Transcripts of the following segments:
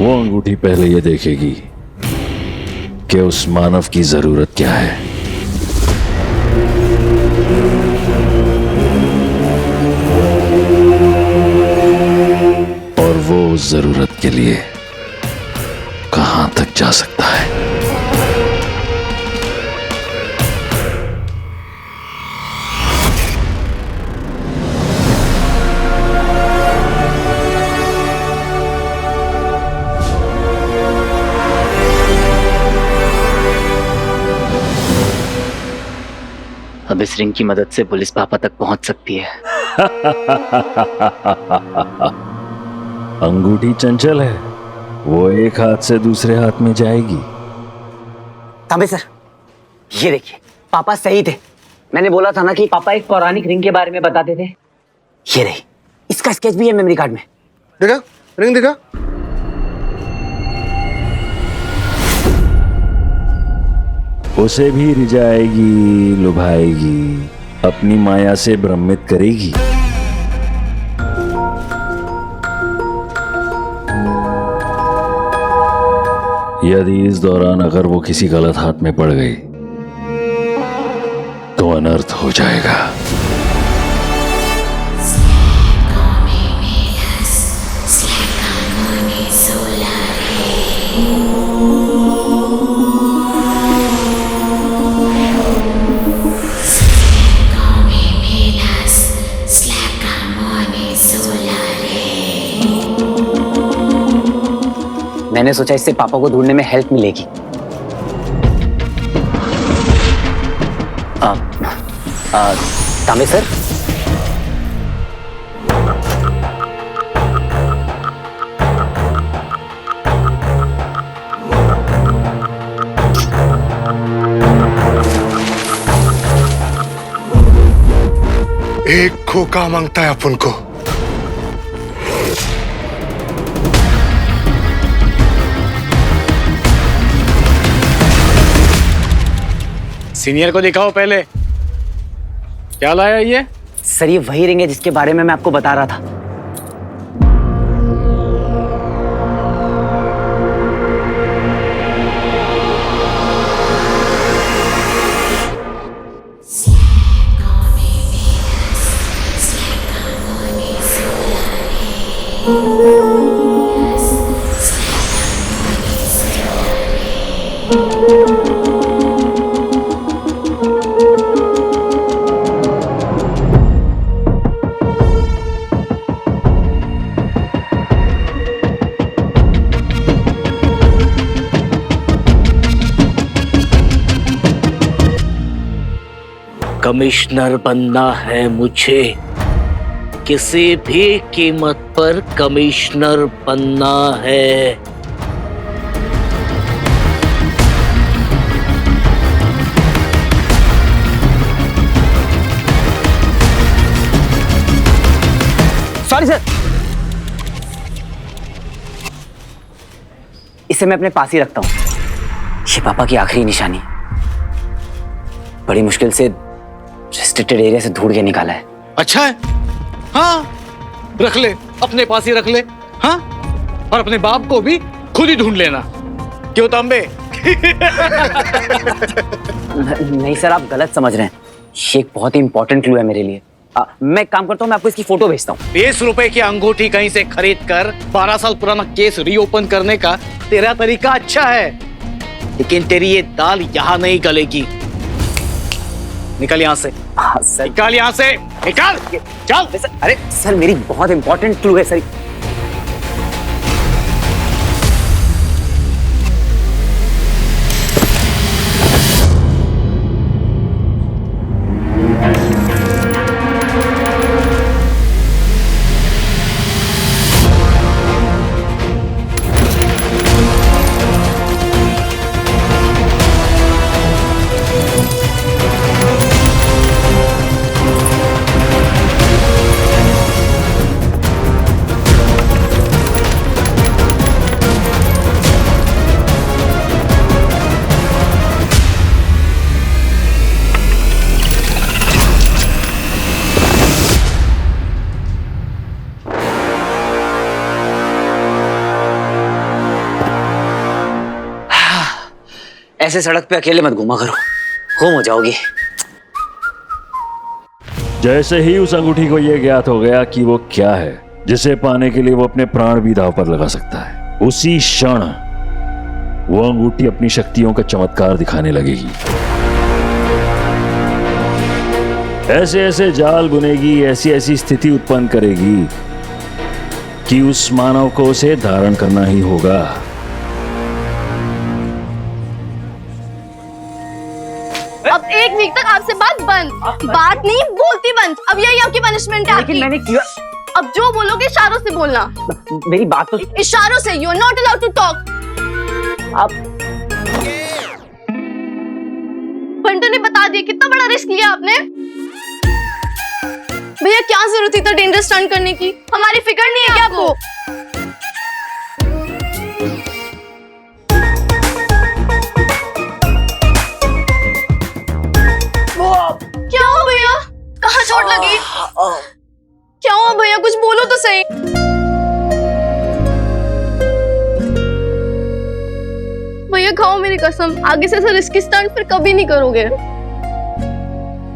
वो अंगूठी पहले ये देखेगी कि उस मानव की जरूरत क्या है। और वो उस जरूरत के लिए कहां तक जा सकता है। अब इस रिंग की मदद से पुलिस पापा तक पहुंच सकती है। अंगूठी चंचल है, वो एक हाथ से दूसरे हाथ में जाएगी। तांबे सर, ये देखिए, पापा सही थे। मैंने बोला था ना कि पापा एक पौराणिक रिंग के बारे में बताते थे। ये रही, इसका स्केच भी है मेमोरी कार्ड में। देखा, रिंग देखा। उसे भी रिझाएगी, लुभाएगी, अपनी माया से भ्रमित करेगी। यदि इस दौरान अगर वो किसी गलत हाथ में पड़ गई तो अनर्थ हो जाएगा। मैंने सोचा इससे पापा को ढूंढने में हेल्प मिलेगी। तांबे सर, एक खोखा मांगता है अपन को। सीनियर को दिखाओ पहले, क्या लाया ये? सर ये वही रिंग है जिसके बारे में मैं आपको बता रहा था। कमिश्नर बनना है मुझे, किसी भी कीमत पर कमिश्नर बनना है। सॉरी सर, इसे मैं अपने पास ही रखता हूं। ये पापा की आखिरी निशानी है। बड़ी मुश्किल से रेस्ट्रिक्टेड एरिया से ढूंढ के निकाला है। अच्छा है, हाँ रख ले, अपने पास ही रख ले। हाँ, और अपने बाप को भी खुद ही ढूंढ लेना। क्यों तांबे? नहीं सर, आप गलत समझ रहे हैं। ये एक बहुत ही इंपॉर्टेंट क्लू है मेरे लिए। मैं एक काम करता हूँ, मैं आपको इसकी फोटो भेजता हूँ। 20 रुपए की अंगूठी कहीं से खरीद कर 12 साल पुराना केस रीओपन करने का तेरा तरीका अच्छा है, लेकिन तेरी ये दाल यहाँ नहीं गलेगी। निकल यहाँ से। हाँ सर। निकल यहाँ से, निकल, चल। अरे सर, मेरी बहुत इंपॉर्टेंट क्लू है सर। ऐसे सड़क पे अकेले मत घूमा करो, गुम हो जाओगी। जैसे ही उस अंगूठी को यह ज्ञात हो गया कि वो क्या है जिसे पाने के लिए वो अपने प्राण भी दांव पर लगा सकता है, उसी क्षण वो अंगूठी अपनी शक्तियों का चमत्कार दिखाने लगेगी। ऐसे ऐसे जाल बुनेगी, ऐसी ऐसी स्थिति उत्पन्न करेगी कि उस मानव को उसे धारण करना ही होगा। अब 1 वीक तक आपसे बात बंद, बात नहीं बोलती बंद। अब यही आपकी पनिशमेंट है। लेकिन मैंने किया। अब जो बोलोगे इशारों से बोलना। मेरी बात तो इशारों से। You are not allowed to talk. आप बंटू ने बता दिया, कितना बड़ा रिस्क लिया आपने। भैया क्या जरूरत थी इतना डेंजरस स्टंट करने की? हमारी फिक्र नहीं है क्या आपको? क्या हुआ भैया? कहाँ चोट लगी? क्या हुआ भैया? कुछ बोलो तो सही। भैया खाओ मेरी कसम, आगे से ऐसा रिस्की स्टंट फिर कभी नहीं करोगे।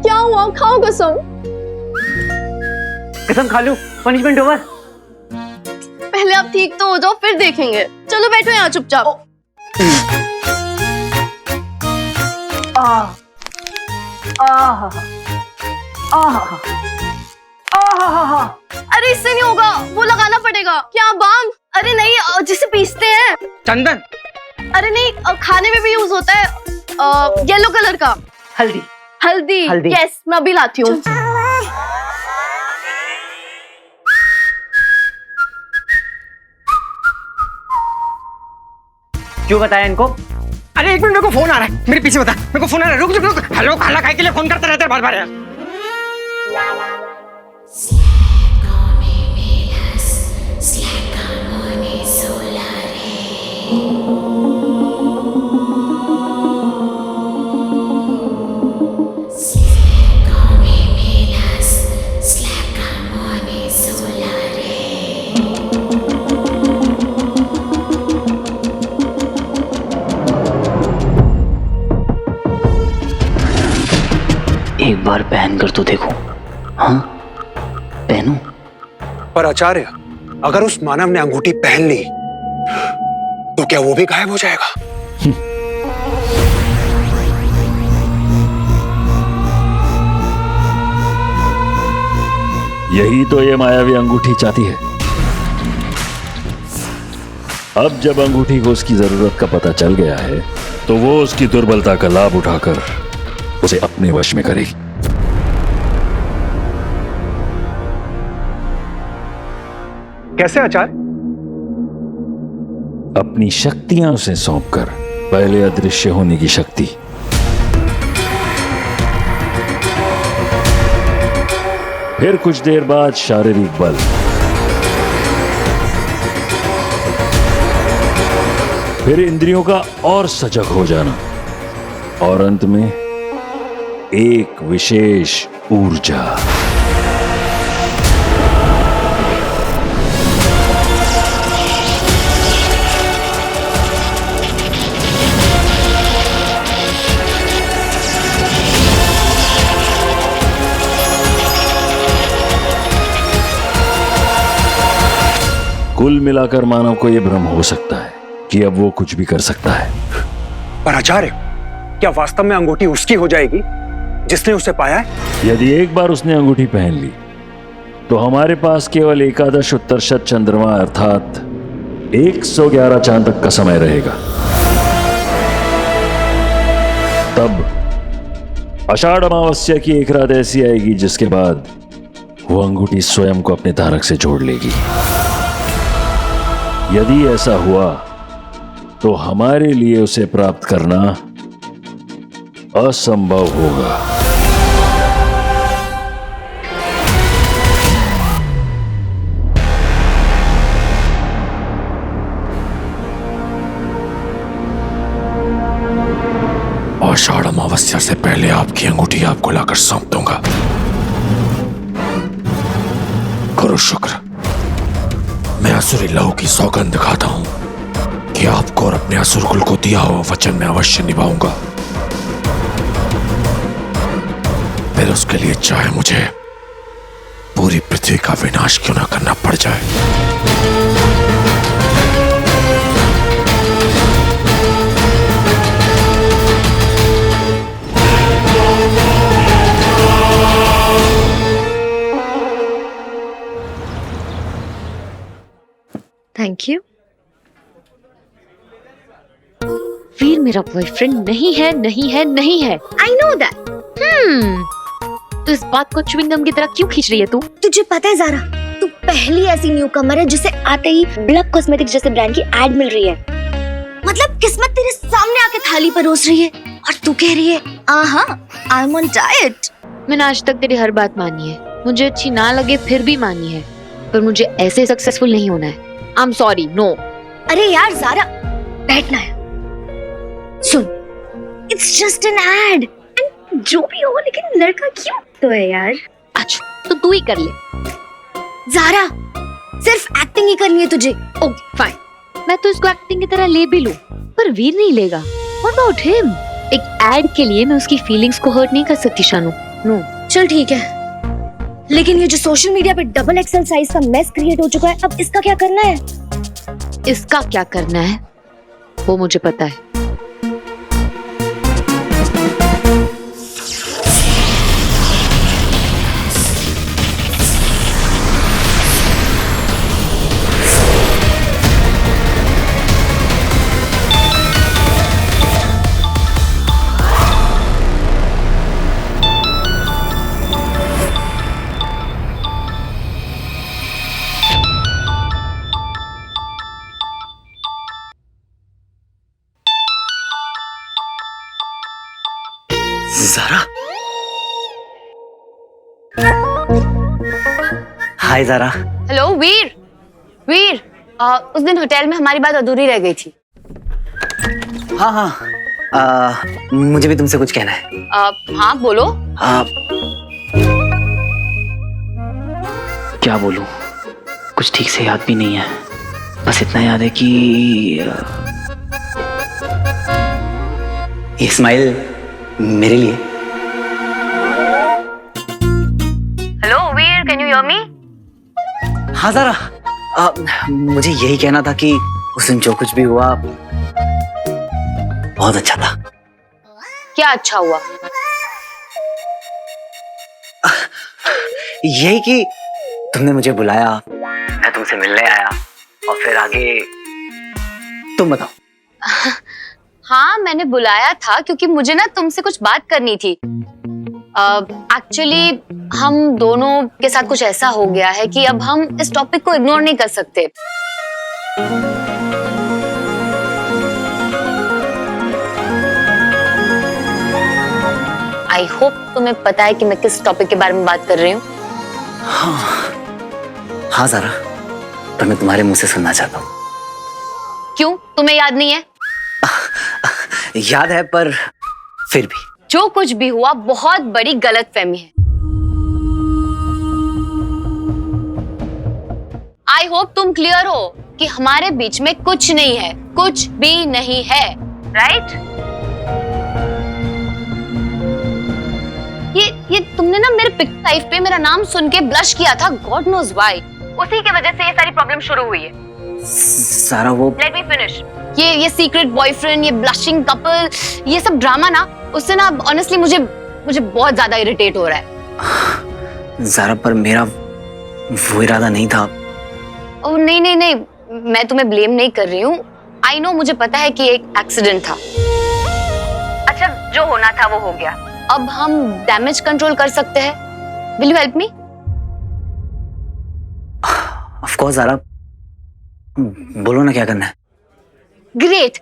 क्या हुआ? खाओ कसम। कसम खा लूं, पनिशमेंट ओवर। पहले आप ठीक तो हो जाओ, फिर देखेंगे। चलो बैठो यहाँ चुपचाप। अरे इससे नहीं होगा, वो लगाना पड़ेगा। क्या बाम? अरे नहीं, जिसे पीसते हैं। चंदन। अरे नहीं, खाने में भी यूज होता है, येलो कलर का। हल्दी। हल्दी। हल्दी। यस, मैं अभी लाती हूँ। क्यों बताया इनको? अरे 1 मिनट, मेरे को फोन आ रहा है, मेरे पीछे बता। मेरे को फोन आ रहा है, रुक रुक रुक। हेलो, खाला खाए के लिए फोन करते रहते हैं बार-बार यार। एक बार पहन कर तो देखो। हाँ, पहनूं? पर आचार्य, अगर उस मानव ने अंगूठी पहन ली तो क्या वो भी गायब हो जाएगा? यही तो ये मायावी अंगूठी चाहती है। अब जब अंगूठी को उसकी जरूरत का पता चल गया है तो वो उसकी दुर्बलता का लाभ उठाकर उसे अपने वश में करेगी। कैसे आचार्य? अपनी शक्तियां उसे सौंपकर, पहले अदृश्य होने की शक्ति, फिर कुछ देर बाद शारीरिक बल, फिर इंद्रियों का और सजग हो जाना, और अंत में एक विशेष ऊर्जा। कुल मिलाकर मानव को यह भ्रम हो सकता है कि अब वो कुछ भी कर सकता है। पर आचार्य, क्या वास्तव में अंगूठी उसकी हो जाएगी जिसने उसे पाया है? यदि एक बार उसने अंगूठी पहन ली तो हमारे पास केवल एकादश उत्तरशत चंद्रमा अर्थात 111 चांद तक का समय रहेगा। तब आषाढ़ अमावस्या की एक रात ऐसी आएगी जिसके बाद वो अंगूठी स्वयं को अपने धारक से जोड़ लेगी। यदि ऐसा हुआ तो हमारे लिए उसे प्राप्त करना असंभव होगा। आषाढ़ अमावस्या से पहले आपकी अंगूठी आपको लाकर सौंप दूंगा। करो शुक्र, मैं असुरी लहू की सौगंध खाता हूं कि आपको और अपने असुरकुल को दिया हुआ वचन मैं अवश्य निभाऊंगा, फिर उसके लिए चाहे मुझे पूरी पृथ्वी का विनाश क्यों ना करना पड़ जाए। Thank you. वीर मेरा बॉयफ्रेंड नहीं है, नहीं है, नहीं है। I know that. तो इस बात को च्युइंगम की तरह क्यों खींच रही है तू? तुझे पता है ज़ारा, तू पहली ऐसी न्यू कमर है जिसे आते ही ब्लक कॉस्मेटिक्स जैसे ब्रांड की एड मिल रही है। मतलब किस्मत तेरे सामने आके थाली परोस रही है और तू कह रही है आई एम ऑन डाइट। मैंने आज तक तेरी हर बात मानी है, मुझे अच्छी ना लगे फिर भी मानी है, पर मुझे ऐसे सक्सेसफुल नहीं होना है। I am sorry, no. अरे यार ज़ारा, बैठना है। सुन, इट्स जस्ट एन एड, जो भी हो, लेकिन लड़का क्यों तो है यार। अच्छा तो तू ही कर ले। ज़ारा, सिर्फ एक्टिंग ही करनी है तुझे। ओके फाइन, मैं तो इसको एक्टिंग की तरह ले भी लूं, पर वीर नहीं लेगा। What about him? एक एड के लिए मैं उसकी फीलिंग्स को हर्ट नहीं कर सकती शानू। नो। चल ठीक है, लेकिन ये जो सोशल मीडिया पे डबल एक्सेल साइज का मेस क्रिएट हो चुका है, अब इसका क्या करना है? इसका क्या करना है वो मुझे पता है। ज़ारा, हाय ज़ारा। हेलो वीर। वीर, उस दिन होटल में हमारी बात अधूरी रह गई थी। हाँ, मुझे भी तुमसे कुछ कहना है। हाँ बोलो। क्या बोलूं, कुछ ठीक से याद भी नहीं है। बस इतना याद है कि ये स्माइल मेरे लिए। Hello Veer, can you hear me? हाँ ज़ारा, मुझे यही कहना था कि उस दिन जो कुछ भी हुआ बहुत अच्छा था। क्या अच्छा हुआ? यही कि तुमने मुझे बुलाया, मैं तुमसे मिलने आया, और फिर आगे तुम बताओ। हाँ, मैंने बुलाया था क्योंकि मुझे ना तुमसे कुछ बात करनी थी। एक्चुअली हम दोनों के साथ कुछ ऐसा हो गया है कि अब हम इस टॉपिक को इग्नोर नहीं कर सकते। आई होप तुम्हें पता है कि मैं किस टॉपिक के बारे में बात कर रही हूँ। हाँ ज़ारा, पर मैं तुम्हारे मुंह से सुनना चाहता हूँ। क्यों, तुम्हें याद नहीं है? याद है, पर फिर भी। जो कुछ भी हुआ बहुत बड़ी गलतफहमी है। आई होप तुम क्लियर हो कि हमारे बीच में कुछ नहीं है, कुछ भी नहीं है, राइट? ये तुमने ना मेरे पिक लाइफ पे मेरा नाम सुन के ब्लश किया था, गॉड नोज व्हाई। उसी की वजह से ये सारी प्रॉब्लम शुरू हुई है। सारा वो लेट मी फिनिश। ये सीक्रेट बॉयफ्रेंड, ये ब्लशिंग कपल, ये सब ड्रामा ना, उससे ना ऑनेस्टली मुझे बहुत ज्यादा इरिटेट हो रहा है। ज़ारा, पर मेरा वो इरादा नहीं था। ओह नहीं, मैं तुम्हें ब्लेम नहीं कर रही हूँ। आई नो, मुझे पता है कि एक एक्सीडेंट था। अच्छा, जो होना था वो हो गया। अब हम डैमेज कंट्रोल कर सकते हैं। Will you help me? Of course Zara, बोलो ना क्या करना है। ग्रेट।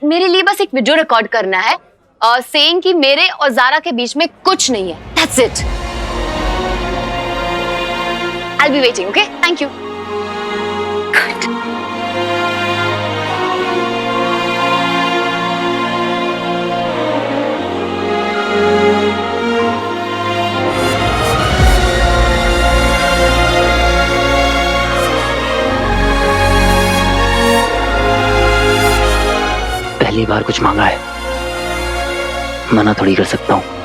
मेरे लिए बस एक वीडियो रिकॉर्ड करना है, सेइंग कि मेरे और ज़ारा के बीच में कुछ नहीं है। That's it. I will be waiting, okay? Thank you. पहली बार कुछ मांगा है, मना थोड़ी कर सकता हूं।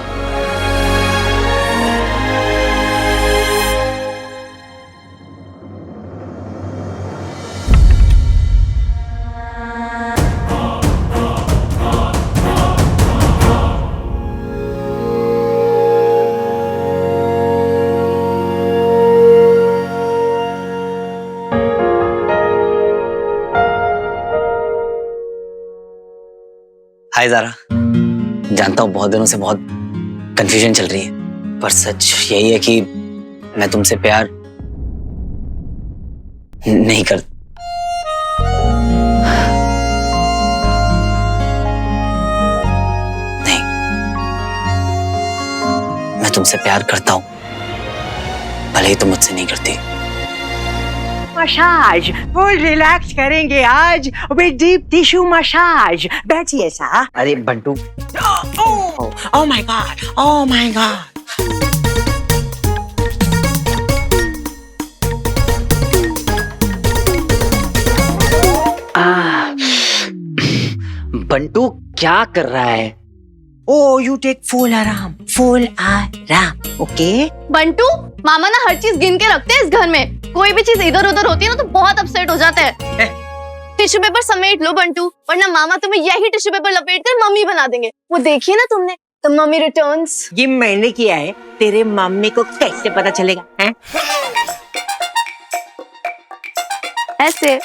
हाय ज़ारा, जानता हूँ बहुत दिनों से बहुत कंफ्यूजन चल रही है, पर सच यही है कि मैं तुमसे प्यार नहीं कर नहीं, मैं तुमसे प्यार करता हूँ, भले ही तुम मुझसे नहीं करती। मसाज फुल रिलैक्स करेंगे आज विद डीप टिश्यू मसाज। बैठिए सा। अरे Bantu, oh my God, oh my God. Bantu क्या कर रहा है? ओ यू टेक फुल आराम, फुल आराम, ओके? बंटू, मामा ना हर चीज गिन के रखते हैं इस घर में। कोई भी चीज इधर उधर होती है ना तो बहुत अपसेट हो जाते हैं। टिश्यू पेपर समेट लो बंटू, वरना मामा तुम्हें यही टिश्यू पेपर लपेट कर मम्मी बना देंगे। वो देखिए ना तुमने, द मम्मी रिटर्न्स। ये मैंने किया है, तेरे मम्मी को कैसे पता चलेगा? हैं? ऐसे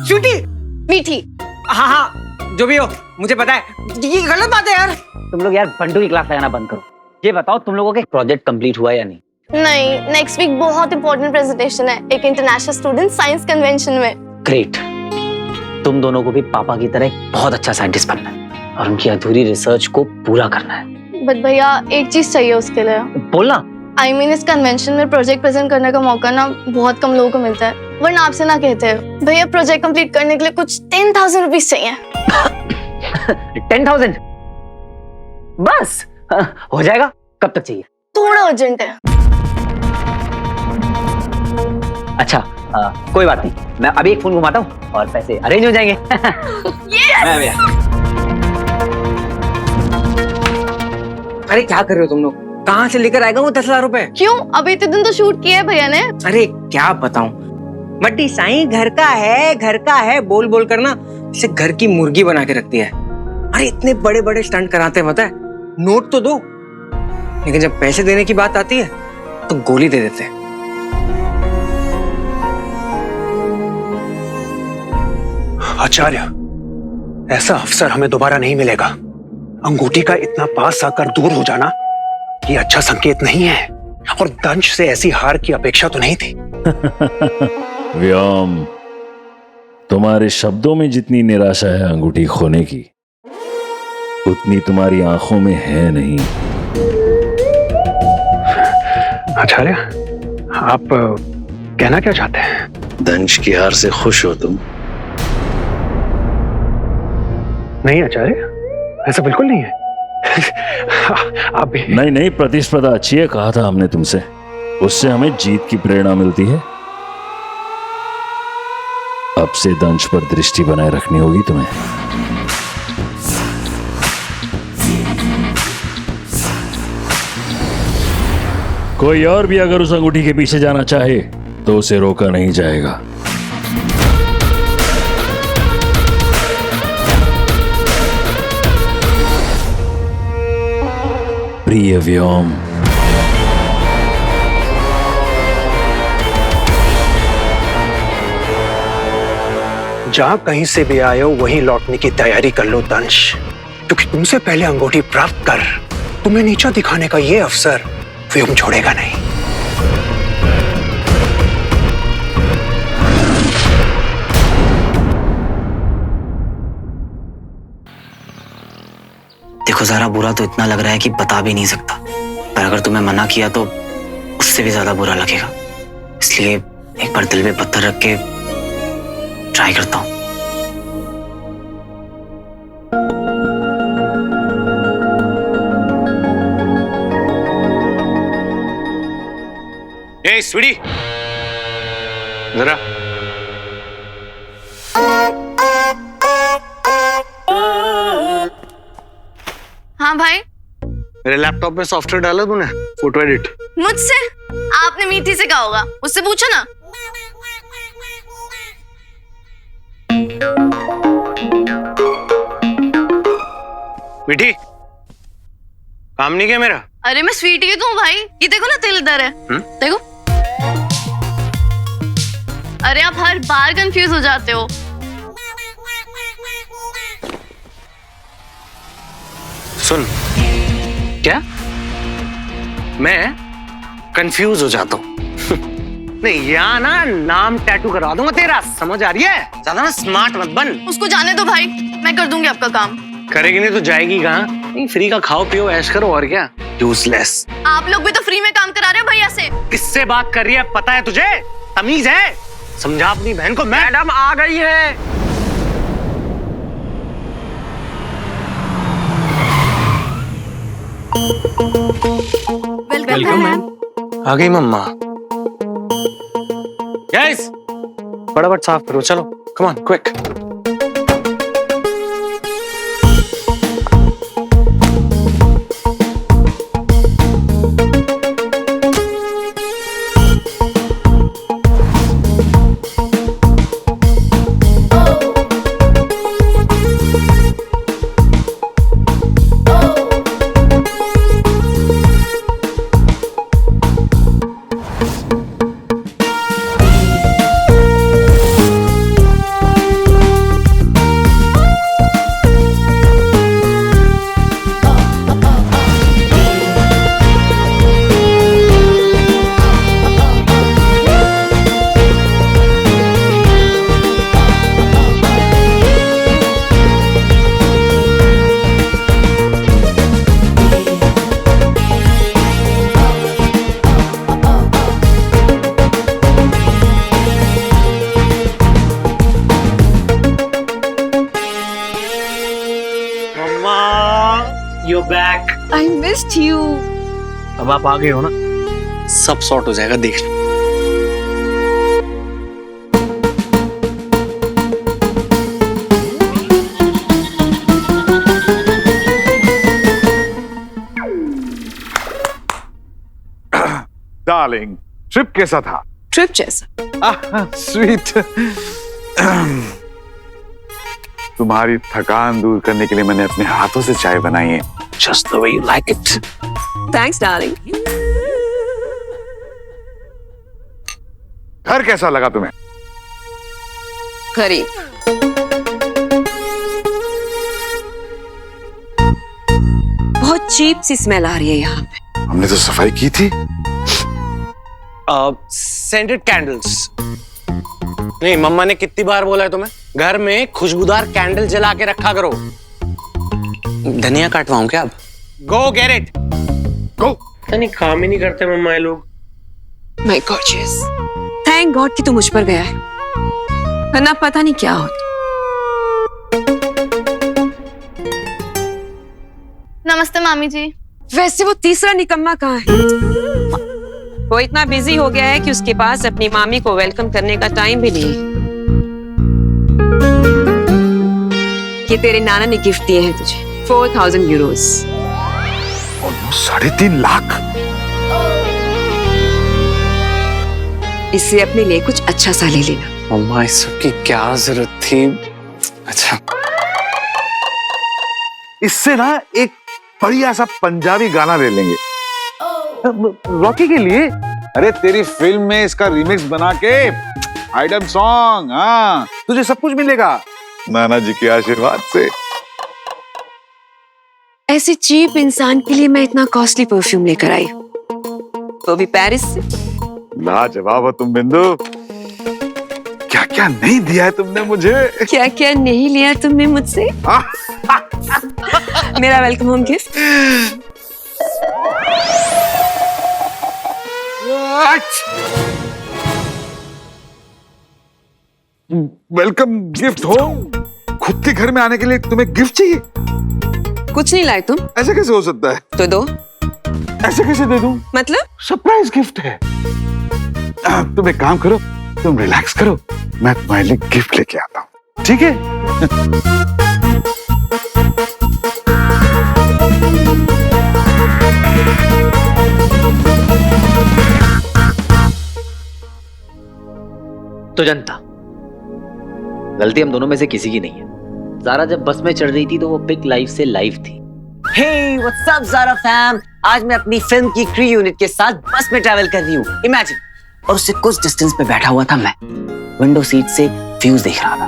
स्वीटी, मीठी। हाँ हाँ जो भी हो, मुझे पता है ये गलत बात है यार। तुम लोग यार बंटू की क्लास लगाना बंद करो। ये बताओ तुम लोगों के प्रोजेक्ट कंप्लीट हुआ या नहीं? नहीं, नेक्स्ट वीक बहुत इंपॉर्टेंट प्रेजेंटेशन है एक इंटरनेशनल स्टूडेंट साइंस कन्वेंशन में। ग्रेट। तुम दोनों को भी पापा की तरह एक बहुत अच्छा साइंटिस्ट बनना है और उनकी अधूरी रिसर्च को पूरा करना है। बट भैया एक चीज चाहिए उसके लिए। बोलना। I mean, इस कन्वेंशन में प्रोजेक्ट प्रेजेंट करने का मौका ना बहुत कम लोगों को मिलता है, वरना आपसे ना कहते हैं भैया प्रोजेक्ट कंप्लीट करने के लिए कुछ 10,000 रुपीज चाहिए। 10,000 बस? हो जाएगा। कब तक चाहिए? थोड़ा अर्जेंट है। अच्छा कोई बात नहीं, मैं अभी एक फोन घुमाता हूँ और पैसे अरेंज हो जाएंगे। अरे क्या कर रहे हो तुम लोग? कहाँ से लेकर आएगा वो 10,000 रुपए? क्यों? अभी इतने दिन तो शूट किया है भैया ने। अरे क्या बताऊं, बड्डी साईं घर का है बोल बोल कर ना इसे घर की मुर्गी बना के रखती है। अरे इतने बड़े बड़े स्टंट कराते हैं, पता है? नोट तो दो, लेकिन जब पैसे देने की बात आती है तो गोली दे देते हैं। आचार्य, ऐसा अवसर हमें दोबारा नहीं मिलेगा। अंगूठी का इतना पास आकर दूर हो जाना ये अच्छा संकेत नहीं है, और दंश से ऐसी हार की अपेक्षा तो नहीं थी। व्योम, तुम्हारे शब्दों में जितनी निराशा है अंगूठी खोने की, उतनी तुम्हारी आंखों में है नहीं। आचार्य, आप कहना क्या चाहते हैं? दंश की हार से खुश हो तुम? नहीं आचार्य, ऐसा बिल्कुल नहीं है। आप भी नहीं नहीं, प्रतिस्पर्धा अच्छी है, कहा था हमने तुमसे, उससे हमें जीत की प्रेरणा मिलती है। अब से दंश पर दृष्टि बनाए रखनी होगी तुम्हें। कोई और भी अगर उस अंगूठी के पीछे जाना चाहे तो उसे रोका नहीं जाएगा। प्रिय व्योम, जहां कहीं से भी आए हो वहीं लौटने की तैयारी कर लो दंश, क्योंकि तुमसे पहले अंगूठी प्राप्त कर तुम्हें नीचा दिखाने का ये अवसर व्योम छोड़ेगा नहीं। देखो ज़ारा, बुरा तो इतना लग रहा है कि बता भी नहीं सकता, पर अगर तुम्हें मना किया तो उससे भी ज्यादा बुरा लगेगा, इसलिए एक बार दिल पे पत्थर रख के ट्राई करता हूँ। ए स्वीटी, जरा हाँ भाई। मेरे लैपटॉप में सॉफ्टवेयर डाला तूने फोटो एडिट? मुझसे? आपने मीठी से कहा होगा, उससे पूछो ना। मीठी, काम नहीं किया मेरा? अरे मैं स्वीटी की तो हूँ भाई, ये देखो ना तिल इधर है। देखो। अरे आप हर बार कंफ्यूज हो जाते हो। सुन, क्या मैं कंफ्यूज हो जाता हूँ? नहीं, यहाँ ना नाम टैटू करवा दूंगा तेरा, समझ आ रही है? ज्यादा ना स्मार्ट मत बन। उसको जाने दो भाई, मैं कर दूंगी आपका काम। करेगी नहीं तो जाएगी कहाँ? नहीं, फ्री का खाओ पियो ऐश करो, और क्या? यूजलेस। आप लोग भी तो फ्री में काम करा रहे हो भैया से। किससे बात कर रही है पता है तुझे? तमीज है? समझा अपनी बहन को। मैडम आ गई है। Welcome ma'am. आ गई मम्मा। गाइस, फटाफट साफ करो, चलो come on quick. You're back. I missed you. अब आप आ गए हो ना, सब सॉर्ट हो जाएगा, देख लो। डार्लिंग, ट्रिप कैसा था? ट्रिप जैसा। स्वीट। तुम्हारी थकान दूर करने के लिए मैंने अपने हाथों से चाय बनाई है। Just the way you like it. Thanks, darling. घर कैसा लगा तुम्हें? गरीब। बहुत चीप सी स्मेल आ रही है यहाँ पे। हमने तो सफाई की थी। Scented candles. नहीं, मम्मा ने कितनी बार बोला है तुम्हें, घर में खुशबूदार कैंडल जला के रखा करो। धनिया काटवाऊं क्या अब? गो गेट इट, गो। नहीं, काम ही नहीं करते मम्मा ये लोग। My gorgeous. Thank God कि तू मुझ पर गया है, वरना पता नहीं क्या होता। नमस्ते मामी जी। वैसे वो तीसरा निकम्मा कहाँ है? वो इतना बिजी हो गया है कि उसके पास अपनी मामी को वेलकम करने का टाइम भी नहीं है। ये तेरे नाना ने गिफ्ट दिए हैं तुझे, 4,000 यूरोस। ऑलमोस्ट 3.5 लाख। इससे अपने लिए कुछ अच्छा सा ले लेना। मम्मा, इस सब की क्या जरूरत थी? अच्छा, इससे ना एक बढ़िया सा पंजाबी गाना ले लेंगे रॉकी के लिए। अरे तेरी फिल्म में इसका रिमिक्स बना के आइटम सॉन्ग। हाँ, तुझे सब कुछ मिलेगा नाना जी के आशीर्वाद से। ऐसे चीप इंसान के लिए मैं इतना कॉस्टली परफ्यूम लेकर आई, वो भी पेरिस से। लाजवाब हो तुम बिंदु। क्या क्या नहीं दिया है तुमने मुझे। क्या क्या नहीं लिया तुमने मुझसे। मेरा welcome home gift. Welcome gift हो? खुद के घर में आने के लिए तुम्हें गिफ्ट चाहिए? कुछ नहीं लाए तुम? ऐसे कैसे हो सकता है? तो दो। ऐसे कैसे दे दूं? मतलब? सरप्राइज गिफ्ट है। तुम एक काम करो, तुम रिलैक्स करो, मैं तुम्हारे लिए गिफ्ट लेके आता हूँ, ठीक है? तो जनता। गलती हम दोनों में से किसी की नहीं है। ज़ारा जब बस में चढ़ रही थी तो वो पिक लाइव से लाइव थी। Hey, what's up, Zara fam? आज मैं अपनी फिल्म की क्रू यूनिट के साथ बस में ट्रैवल कर रही हूँ। इमेजिन, और उससे कुछ डिस्टेंस पे बैठा हुआ था मैं, विंडो सीट से व्यूज देख रहा था,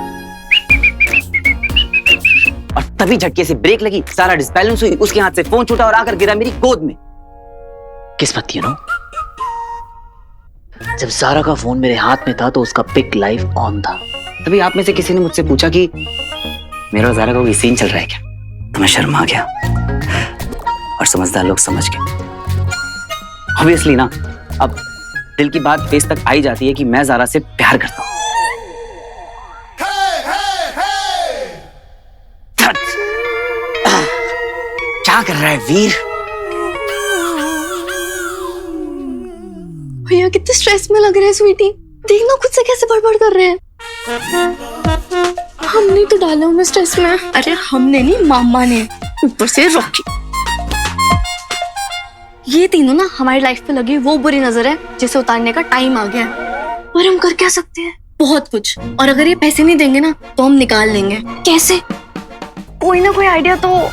और तभी झटके से ब्रेक लगी, सारा डिसबैलेंस हुई, उसके हाथ से फोन छूटा और आकर गिरा मेरी गोद में। किस्मत थी ना, जब ज़ारा का फोन मेरे हाथ में था तो उसका पिक लाइव ऑन था। तभी आप में से किसी ने मुझसे पूछा कि मेरा और ज़ारा का कोई सीन चल रहा है क्या? तो मैं शर्मा गया और समझदार लोग समझ गए। ऑब्वियसली ना, अब दिल की बात फेस तक आई जाती है कि मैं ज़ारा से प्यार करता हूँ। क्या कर रहा है वीर? भैया कितने स्ट्रेस में लग रहे हैं स्वीटी, देखना खुद से कैसे बड़बड़ कर रहे हैं। हमने तो डाला हमें स्ट्रेस में। अरे हमने नहीं, मामा ने, ऊपर से रॉकी। ये तीनों ना हमारी लाइफ पे लगी वो बुरी नजर है जिसे उतारने का टाइम आ गया है। और हम कर क्या सकते हैं? बहुत कुछ। और अगर ये पैसे नहीं देंगे ना तो हम निकाल लेंगे। कैसे? कोई ना कोई आइडिया तो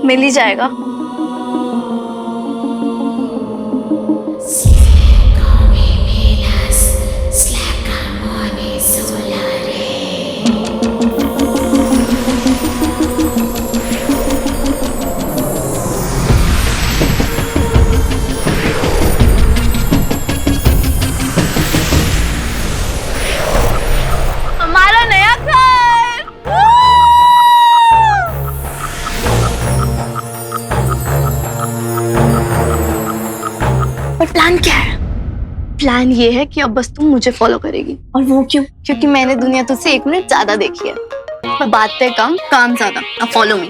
मिल ही जाएगा। हमारा नया घर। और प्लान क्या है? प्लान ये है कि अब बस तुम मुझे फॉलो करेगी। और वो क्यों? क्योंकि मैंने दुनिया तुझसे 1 मिनट ज्यादा देखी है। मैं बातें कम, काम ज्यादा। अब फॉलो मी।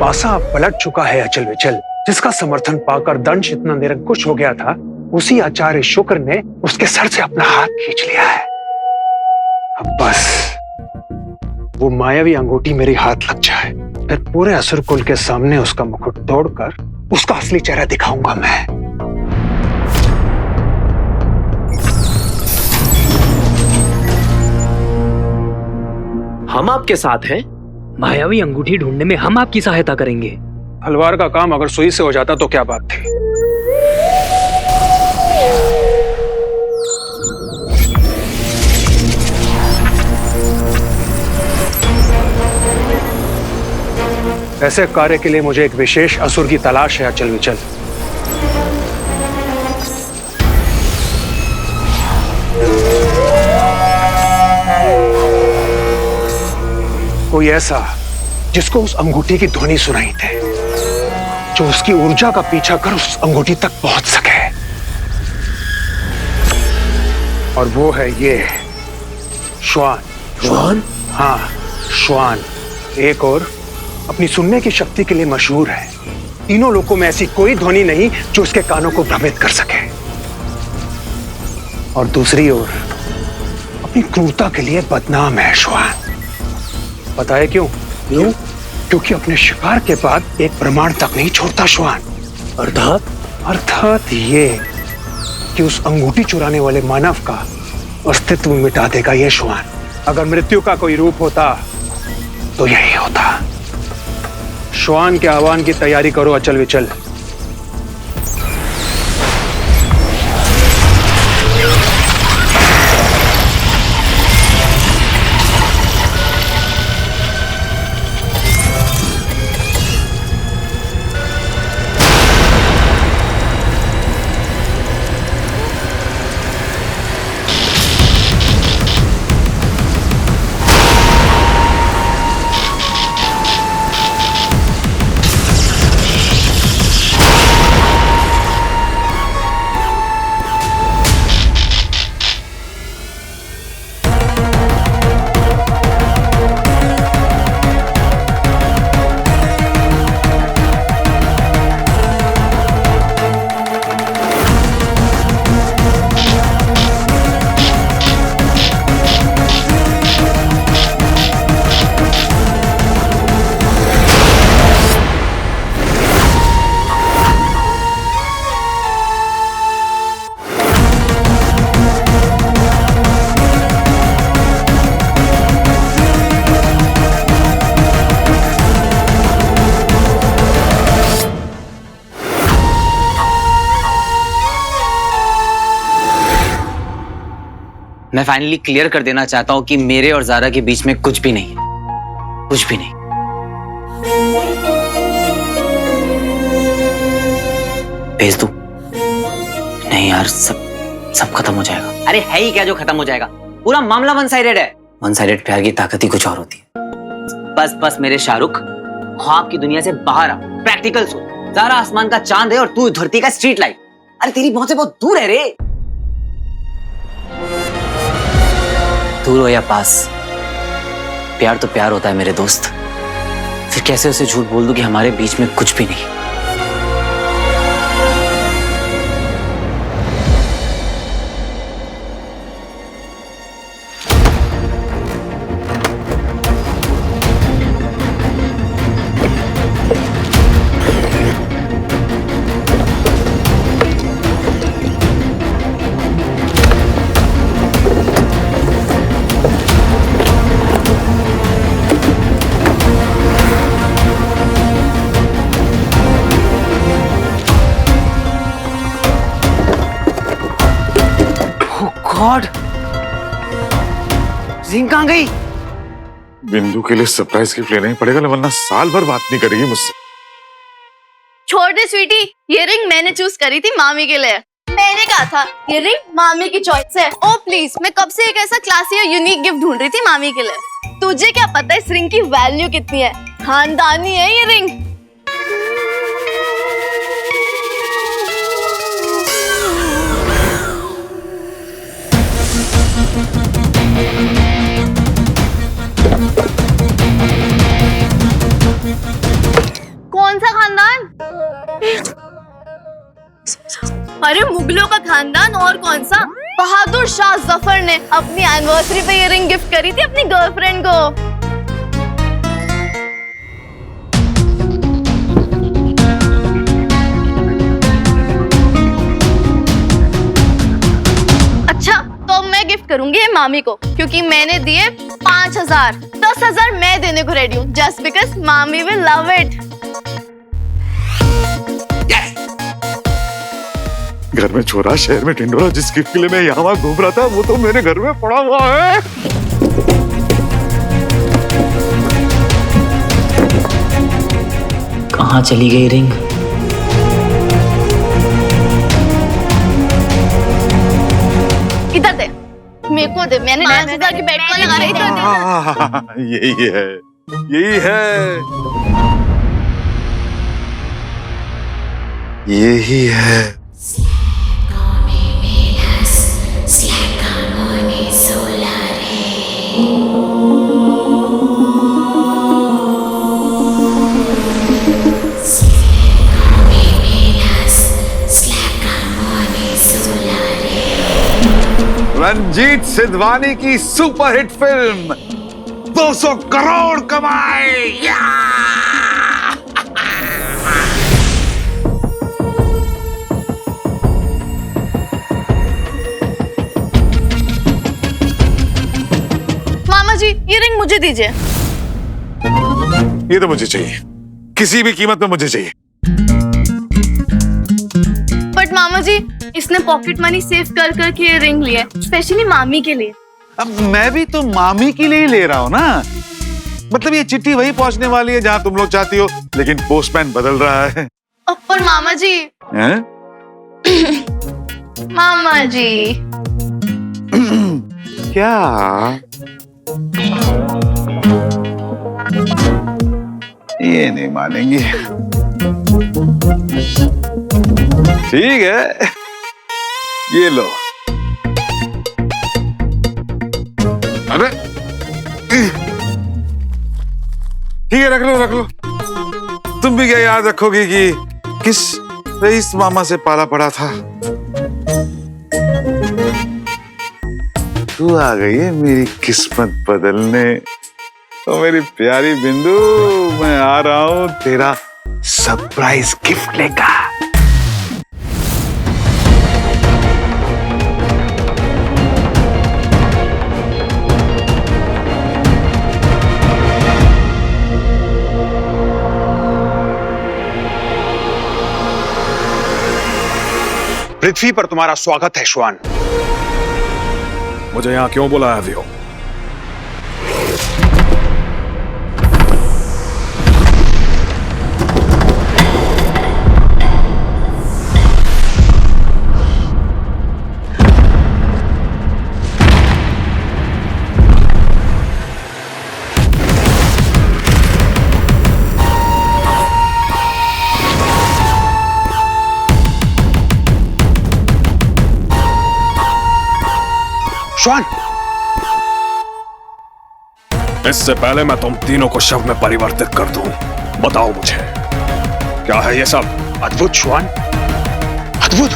पासा पलट चुका है अचल विचल, जिसका समर्थन पाकर दंश इतना निरंकुश हो गया था, उसी आचार्य शुक्र ने उसके सर से अपना हाथ खींच लिया है। अब बस वो मायावी अंगूठी मेरी हाथ लग जाए, फिर पूरे असुर कुल के सामने उसका मुकुट तोड़कर उसका असली चेहरा दिखाऊंगा मैं। हम आपके साथ हैं। मायावी अंगूठी ढूंढने में हम आपकी सहायता करेंगे। तलवार का काम अगर सुई से हो जाता तो क्या बात थी। ऐसे कार्य के लिए मुझे एक विशेष असुर की तलाश है अचल विचल। कोई ऐसा जिसको उस अंगूठी की ध्वनि सुनाई दे, जो उसकी ऊर्जा का पीछा कर उस अंगूठी तक पहुंच सके। और वो है ये श्वान। श्वान? हाँ, श्वान। एक और अपनी सुनने की शक्ति के लिए मशहूर है। तीनों लोकों में ऐसी कोई ध्वनि नहीं जो उसके कानों को भ्रमित कर सके। और दूसरी ओर अपनी क्रूरता के लिए बदनाम है श्वान। पता है क्यों? क्यों? क्योंकि अपने शिकार के बाद एक प्रमाण तक नहीं छोड़ता श्वान। अर्थात ये कि उस अंगूठी चुराने वाले मानव का अस्तित्व मिटा देगा ये श्वान। अगर मृत्यु का कोई रूप होता तो यही होता। श्वान के आह्वान की तैयारी करो अचल विचल। मैं फाइनली क्लियर कर देना चाहता हूँ कि मेरे और जारा के बीच में कुछ भी नहीं है, कुछ भी नहीं। भेज दूं? नहीं यार, सब खत्म हो जाएगा। अरे है ही क्या जो खत्म हो जाएगा? पूरा मामला वन साइडेड है। वन साइडेड प्यार की ताकत ही कुछ और होती है। बस मेरे शाहरुख, ख्वाब की दुनिया से बाहर आ, प्रैक्टिकल सोच। जारा आसमान का चांद है और तू धरती का स्ट्रीट लाइट। अरे तेरी पहुंच से बहुत दूर है रे। दूर हो या पास, प्यार तो प्यार होता है मेरे दोस्त। फिर कैसे उसे झूठ बोल दूं कि हमारे बीच में कुछ भी नहीं। गॉड, रिंग कहाँ गई? बिंदु के लिए सरप्राइज गिफ्ट लेना ही पड़ेगा, वरना साल भर बात नहीं करेगी मुझसे। छोड़ दे स्वीटी, ये रिंग मैंने चूज करी थी मामी के लिए। मैंने कहा था ये रिंग मामी की चॉइस है। ओ प्लीज, मैं कब से एक ऐसा क्लासी और यूनिक गिफ्ट ढूंढ रही थी मामी के लिए। तुझे क्या पता इस रिंग की वैल्यू कितनी है? खानदानी है ये रिंग। कौन सा खानदान? अरे मुगलों का खानदान, और कौन सा? बहादुर शाह जफर ने अपनी एनिवर्सरी पे ये रिंग गिफ्ट करी थी अपनी गर्लफ्रेंड को। अच्छा, तो मैं गिफ्ट करूंगी ये मामी को, क्योंकि मैंने दिए 5,000। 10,000 मैं देने को रेडी हूँ, जस्ट बिकॉज मामी विल लव इट। घर में छोरा, शहर में टिंडोरा। जिस गिफ्ट के लिए मैं यहाँ वहाँ घूम रहा था वो तो मेरे घर में पड़ा हुआ है। कहाँ चली गई रिंग? इधर दे, मेरे को दे। मैंने 5,000 की बेट को लगा रही थी। यही है, यही है, यही है। रंजीत सिद्धवानी की सुपरहिट फिल्म 200 करोड़ कमाए। मामा जी, ये रिंग मुझे दीजिए। ये तो मुझे चाहिए, किसी भी कीमत में मुझे चाहिए। बट मामा जी, इसने पॉकेट मनी सेव कर करके ये रिंग लिया है, स्पेशली मामी के लिए। अब मैं भी तो मामी के लिए ही ले रहा हूँ ना। मतलब ये चिट्ठी वही पहुंचने वाली है जहाँ तुम लोग चाहती हो, लेकिन पोस्टमैन बदल रहा है। पर मामा जी, हैं? मामा जी क्या? ये नहीं मानेंगी। ठीक है, ये लो। अरे ठीक है, रख लो रख लो। तुम भी क्या याद रखोगे कि किस रईस मामा से पाला पड़ा था? तू आ गई है मेरी किस्मत बदलने। तो मेरी प्यारी बिंदु, मैं आ रहा हूं तेरा सरप्राइज गिफ्ट लेकर। पृथ्वी पर तुम्हारा स्वागत है श्वान। मुझे यहाँ क्यों बुलाया वियो? श्वान, इससे पहले मैं तुम तीनों को शव में परिवर्तित कर दूं, बताओ मुझे क्या है ये सब? अद्भुत श्वान, अद्भुत।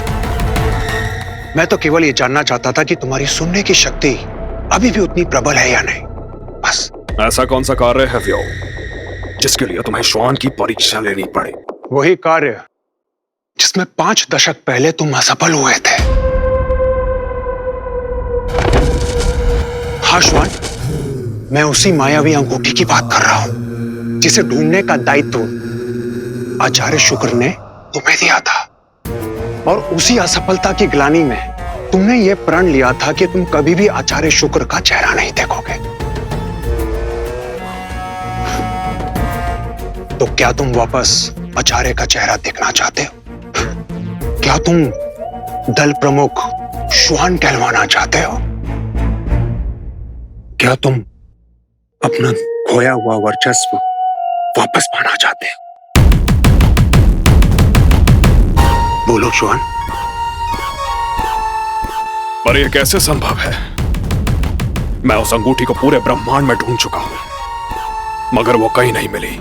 मैं तो केवल ये जानना चाहता था कि तुम्हारी सुनने की शक्ति अभी भी उतनी प्रबल है या नहीं, बस। ऐसा कौन सा कार्य है व्यो जिसके लिए तुम्हें श्वान की परीक्षा लेनी पड़ी? वही कार्य जिसमें 5 दशक पहले तुम असफल हुए थे। हाँ श्वान, मैं उसी मायावी अंगूठी की बात कर रहा हूं जिसे ढूंढने का दायित्व आचार्य शुक्र ने तुम्हें दिया था। और उसी असफलता की ग्लानि में तुमने यह प्रण लिया था कि तुम कभी भी आचार्य शुक्र का चेहरा नहीं देखोगे। तो क्या तुम वापस आचार्य का चेहरा देखना चाहते हो? क्या तुम दल प्रमुख श्वान कहलवाना चाहते हो? क्या तुम अपना खोया हुआ वर्चस्व वापस पाना चाहते हो? बोलो श्वान। पर यह कैसे संभव है? मैं उस अंगूठी को पूरे ब्रह्मांड में ढूंढ चुका हूं, मगर वो कहीं नहीं मिली।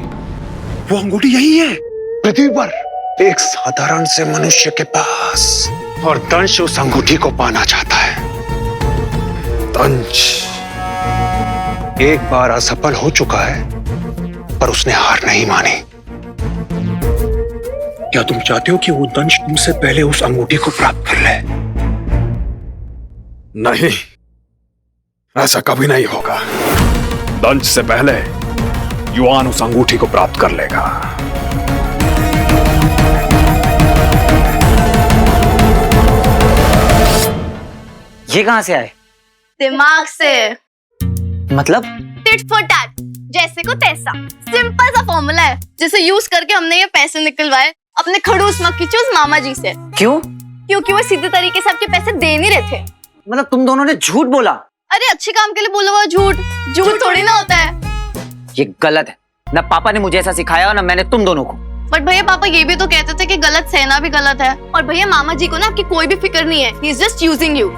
वो अंगूठी यही है, पृथ्वी पर, एक साधारण से मनुष्य के पास। और दंश उस अंगूठी को पाना चाहता है। दंश एक बार असफल हो चुका है, पर उसने हार नहीं मानी। क्या तुम चाहते हो कि वो दंश तुमसे पहले उस अंगूठी को प्राप्त कर ले? नहीं, ऐसा कभी नहीं होगा। दंश से पहले युआन उस अंगूठी को प्राप्त कर लेगा। ये कहां से आए? दिमाग से। मतलब? टिट फॉर टैट, जैसे को तैसा। सिंपल सा फॉर्मूला है जिसे यूज करके हमने ये पैसे निकलवाए अपने खड़ूस मक्खीचूस मामा जी से। क्यों? क्योंकि वो सीधे तरीके से आपके पैसे दे नहीं रहे थे। मतलब तुम दोनों ने झूठ बोला? अरे अच्छे काम के लिए बोला हुआ झूठ झूठ थोड़ी ना होता है। ये गलत है। ना पापा ने मुझे ऐसा सिखाया और ना मैंने तुम दोनों को। बट भैया पापा ये भी तो कहते थे कि गलत सहना भी गलत है। और भैया मामा जी को ना आपकी कोई भी फिक्र नहीं है। He is just using you.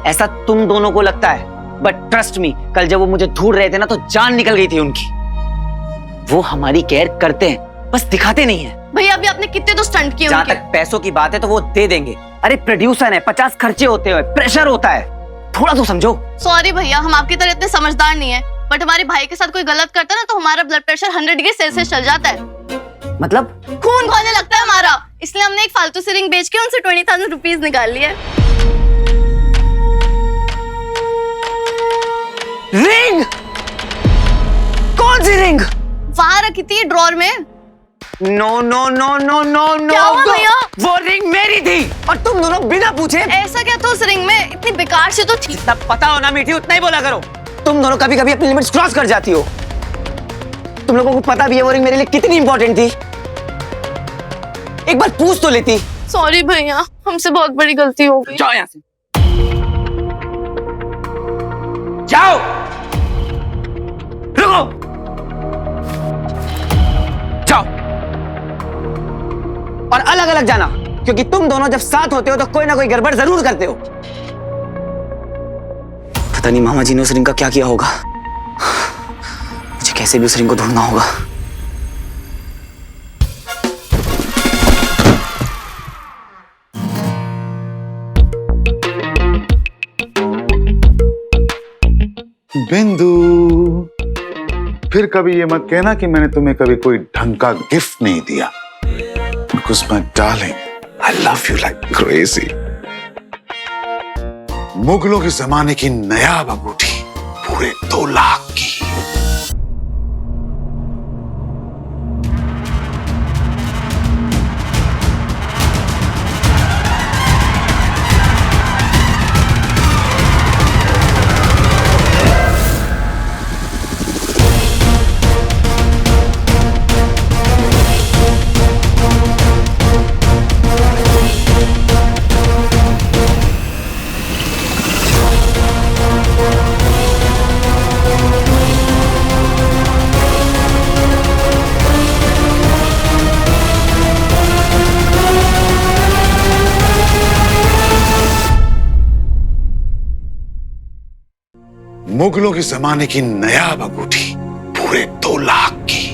ऐसा तुम दोनों को लगता है, बट ट्रस्ट मी, कल जब वो मुझे ढूंढ रहे थे ना तो जान निकल गई थी उनकी। वो हमारी केयर करते हैं, बस दिखाते नहीं है। भैया अभी आपने कितने तो स्टंट किए। जहाँ तक पैसों की बात है तो वो दे देंगे। अरे प्रोड्यूसर है, 50 खर्चे होते हैं, प्रेशर होता है, थोड़ा तो समझो। सॉरी भैया, हम आपकी तरह इतने समझदार नहीं है। बट हमारे भाई के साथ कोई गलत करता है ना तो हमारा ब्लड प्रेशर 100 डिग्री सेल्सियस चल जाता है। मतलब? खून खोलने लगता है हमारा। इसलिए हमने एक फालतू सी रिंग बेच के उनसे 20,000 रुपीज निकाल लिए। रिंग? कौन सी रिंग? वहां रखी थी ड्रॉर में। No no no no no no. क्या हुआ भैया? वो रिंग मेरी थी और तुम दोनों बिना पूछे। ऐसा क्या था उस रिंग में? इतनी बेकार से तो थी। जितना पता हो ना मीठी उतना ही बोला करो। तुम दोनों कभी कभी अपनी लिमिट्स क्रॉस कर जाती हो। तुम लोगों को पता भी है वो रिंग मेरे लिए कितनी इंपॉर्टेंट थी। एक बार पूछ तो लेती। सॉरी भैया, हमसे बहुत बड़ी गलती हो गई। जाओ यहाँ से, जाओ। रुको, जाओ। और अलग अलग जाना, क्योंकि तुम दोनों जब साथ होते हो तो कोई ना कोई गड़बड़ जरूर करते हो। पता नहीं मामा जी ने उस रिंग का क्या किया होगा। मुझे कैसे भी उस रिंग को ढूंढना होगा। बिंदु, फिर कभी ये मत कहना कि मैंने तुम्हें कभी कोई ढंग का गिफ्ट नहीं दिया। Because my darling, I love you like crazy. मुगलों के जमाने की नायाब अंगूठी, पूरे 2 लाख की। मुगलों के जमाने की नायाब अंगूठी, पूरे 2 लाख की।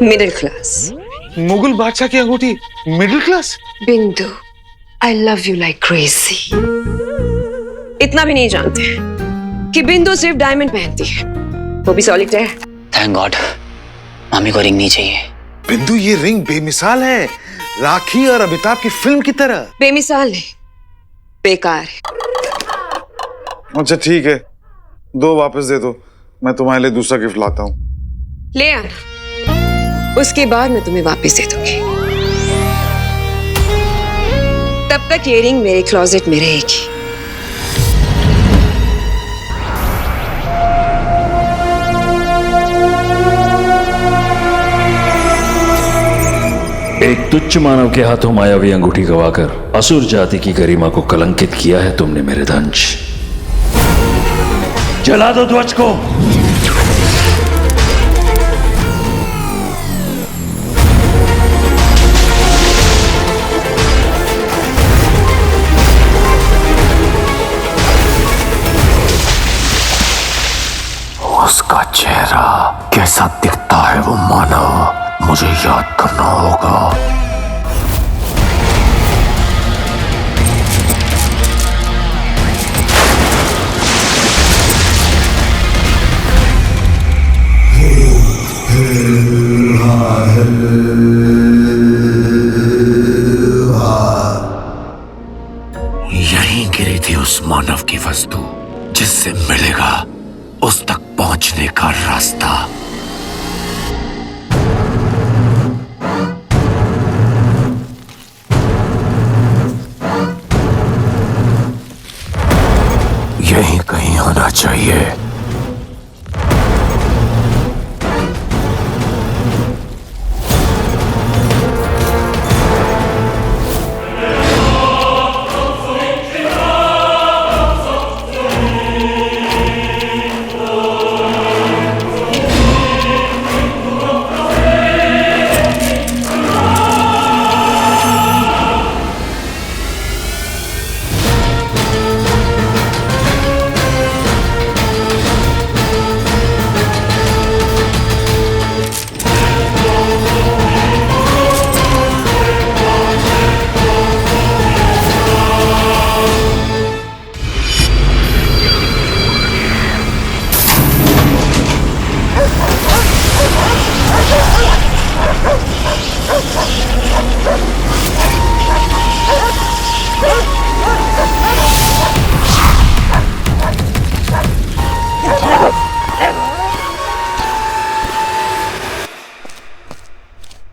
Middle class. मुगल बादशाह की अंगूठी मिडिल क्लास? बिंदु, I love you like crazy. इतना भी नहीं जानते कि बिंदु सिर्फ डायमंड पहनती है, वो भी सॉलिटेयर। थैंक गॉड, मामी को रिंग नहीं चाहिए। बिंदु, ये रिंग बेमिसाल है, राखी और अमिताभ की फिल्म की तरह। बेमिसाल है, बेकार है। अच्छा ठीक है, 2 वापस दे दो, मैं तुम्हारे लिए दूसरा गिफ्ट लाता हूँ। ले आना, उसके बाद मैं तुम्हें वापस दे दूंगी। तब तक ये रिंग मेरे क्लोजेट में रहेगी। एक तुच्छ मानव के हाथों मायावी अंगूठी गवाकर असुर जाति की गरिमा को कलंकित किया है तुमने मेरे दंश। जला दो ध्वज को। उसका चेहरा कैसा दिखता है वो मानव, मुझे याद करना होगा। यहीं गिरी थी उस मानव की वस्तु जिससे मिलेगा उस तक पहुंचने का रास्ता। यहीं कहीं होना चाहिए।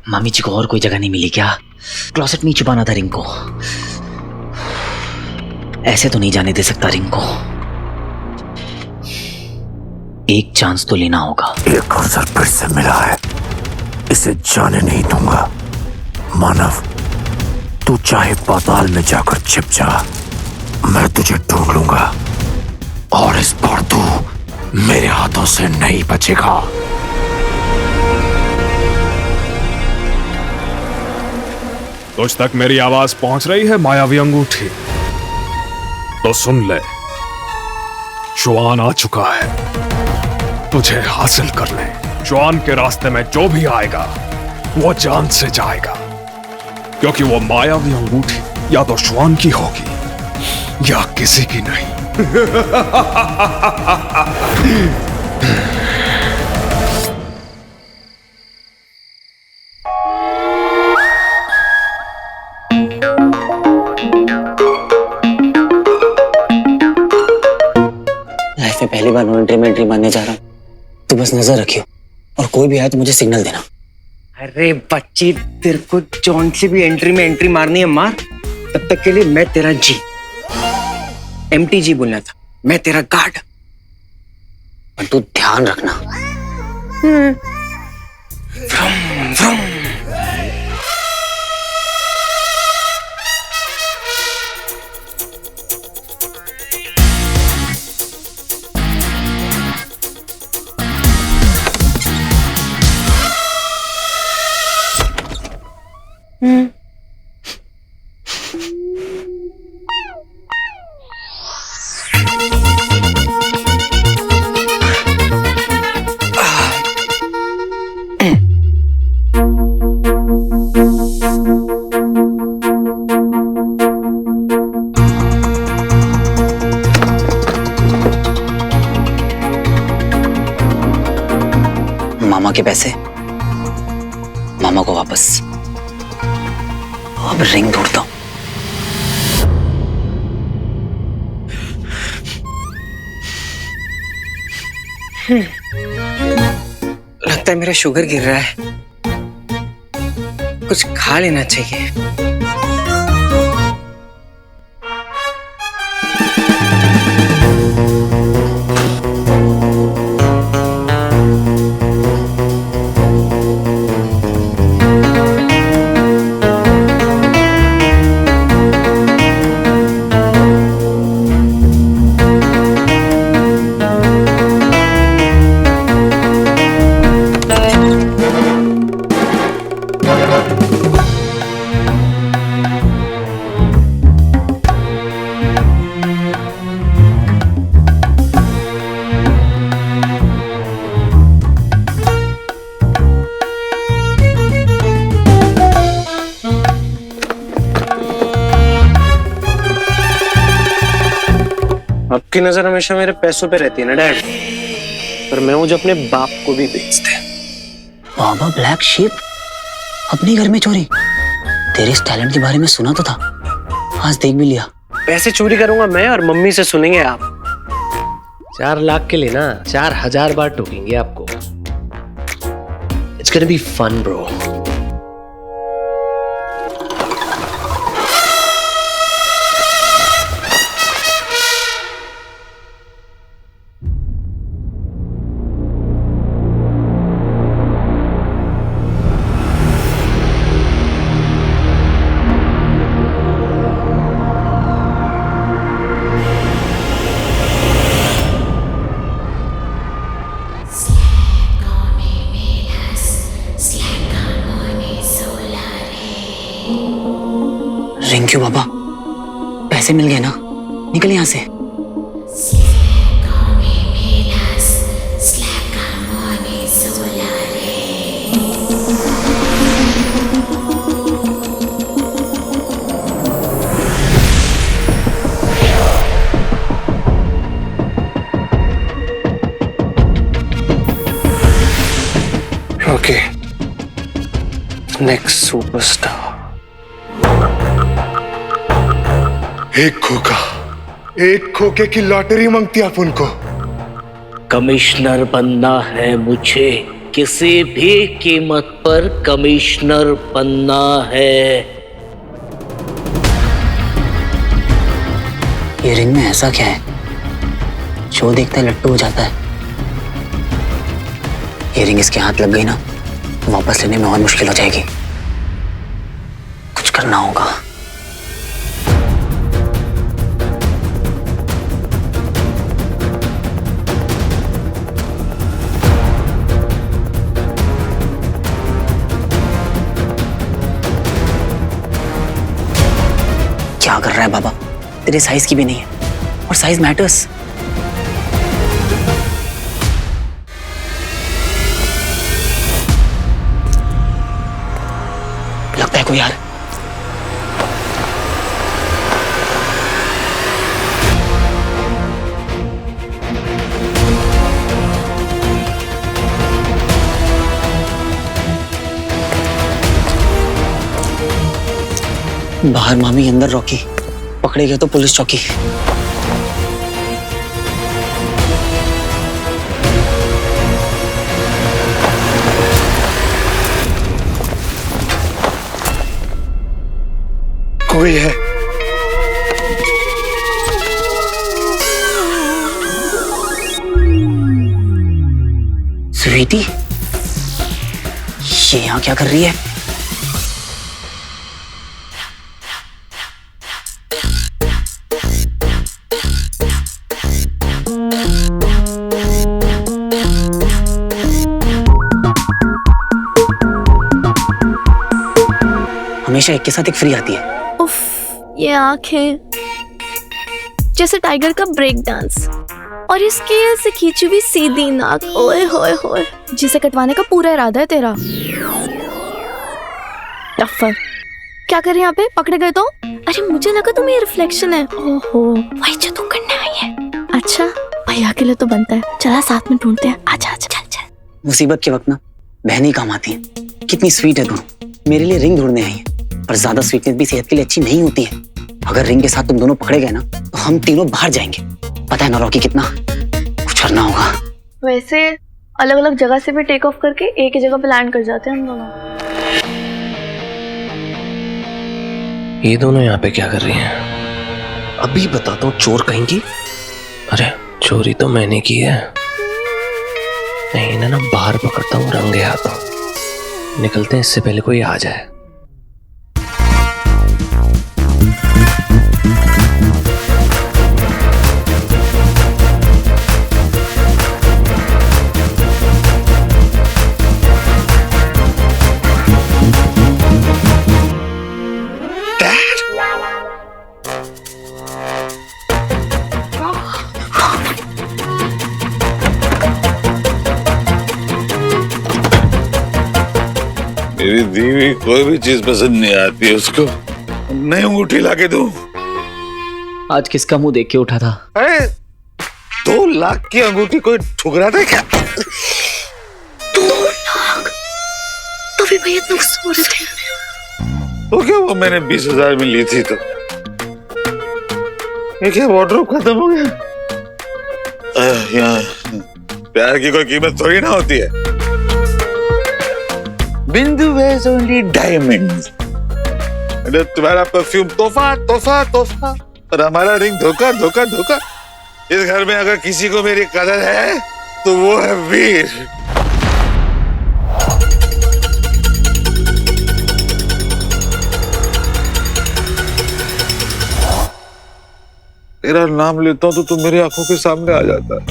मामी जी को और कोई जगह नहीं मिली क्या? क्लोसेट में ही छुपाना था रिंग को। ऐसे तो नहीं जाने दे सकता रिंग को। एक चांस तो लेना होगा। एक अवसर फिर से मिला है, इसे जाने नहीं दूंगा। मानव, तू चाहे पाताल में जाकर छिप जा, मैं तुझे ढूंढ लूंगा और इस बार तू मेरे हाथों से नहीं बचेगा। तुझ तक मेरी आवाज पहुंच रही है मायावी अंगूठी? तो सुन ले, जुआन आ चुका है, तुझे हासिल कर ले। जुआन के रास्ते में जो भी आएगा वो जान से जाएगा, क्योंकि वो मायावी अंगूठी या तो जुआन की होगी या किसी की नहीं। लाइफ में पहली बार एंट्री मारने जा रहा हूँ, तो बस नजर रखियो और कोई भी आए तो मुझे सिग्नल देना। अरे बच्ची, तेरे को जॉन से भी एंट्री मारनी है, मार। तब तक के लिए मैं तेरा जी, MTG बोलना था, मैं तेरा गार्ड। पर तू ध्यान रखना। Vroom, vroom. के पैसे मामा को वापस। अब रिंग ढूंढता हूं। लगता है मेरा शुगर गिर रहा है, कुछ खा लेना चाहिए। आपकी नजर हमेशा मेरे पैसों पे रहती है ना डैड, पर मैं मुझे अपने बाप को भी बेचते। बाबा ब्लैक शीप, अपने घर में चोरी? तेरे इस टैलेंट के बारे में सुना तो था, आज देख भी लिया। पैसे चोरी करूंगा मैं और मम्मी से सुनेंगे आप। 4 लाख के लिए ना 4000 बार टोकेंगे आपको। It's gonna be fun bro. Ring क्यों बाबा? पैसे मिल गए ना, निकल यहां से। Okay, next superstar. एक खोखे की लॉटरी मांगती आप उनको। कमिश्नर बनना है मुझे, किसी भी कीमत पर कमिश्नर बनना है। ये रिंग में ऐसा क्या है? जो देखता है लट्टू हो जाता है। ये रिंग इसके हाथ लग गई ना, वापस लेने में और मुश्किल हो जाएगी। कुछ करना होगा। क्या कर रहा है बाबा? तेरे साइज की भी नहीं है, और साइज मैटर्स। लगता है कोई यार। बाहर मामी, अंदर रॉकी। पकड़े गए तो पुलिस चौकी। कोई है। स्वीटी, ये यहां क्या कर रही है? हमेशा एक के साथ एक फ्री आती है। उफ, ये आंखें जैसे टाइगर का ब्रेक डांस, और ये स्केल से खींची हुई सीधी नाक। ओए होए होए, जिसे कटवाने का पूरा इरादा है तेरा। टफर, क्या कर रहे हैं यहाँ पे? पकड़े गए तो? अरे मुझे लगा तुम ये रिफ्लेक्शन है। ओहो, वही जो तू करने आई है। अच्छा, भैया के लिए तो बनता है। चला साथ में ढूंढते हैं। आजा आजा, चल चल। मुसीबत के वक्त ना बहन ही काम आती है। कितनी स्वीट है दोनों, मेरे लिए रिंग ढूंढने आई है। पर ज्यादा स्वीटनेस भी सेहत के लिए अच्छी नहीं होती है। अगर रिंग के साथ तुम दोनों पकड़े गए ना तो हम तीनों बाहर जाएंगे। पता है ना रॉकी, कितना कुछ करना होगा। वैसे अलग अलग जगह से भी टेक ऑफ करके एक ही जगह पे लैंड कर जाते हैं हम दोनों। ये दोनों यहाँ पे क्या कर रही हैं? अभी बताता हूँ चोर कहीं की। अरे चोरी तो मैंने की है। नहीं इन्हें ना बाहर पकड़ता हूँ रंगे हाथों। निकलते हैं इससे पहले कोई आ जाए। मेरी दी हुई कोई भी चीज पसंद नहीं आती है उसको। नई अंगूठी लाके दूं? आज किसका मुंह देख के उठा था? अरे 2 लाख की अंगूठी कोई ठुकरा था क्या? 2 लाख? तो भी भैया इतना गुस्सा हो रहे थे। तो क्या वो मैंने 20,000 में ली थी तो ये क्या वार्डरोब खत्म हो गया? यहाँ प्यार की कोई कीमत थोड़ी ना होती है। बिंदु wears only diamonds। तुम्हारा परफ्यूम तोहफा तोहफा तोहफा और हमारा रिंग धोखा धोखा धोखा। इस घर में अगर किसी को मेरी कदर है तो वो है वीर। तेरा नाम लेता हूं तो तू मेरी आंखों के सामने आ जाता है।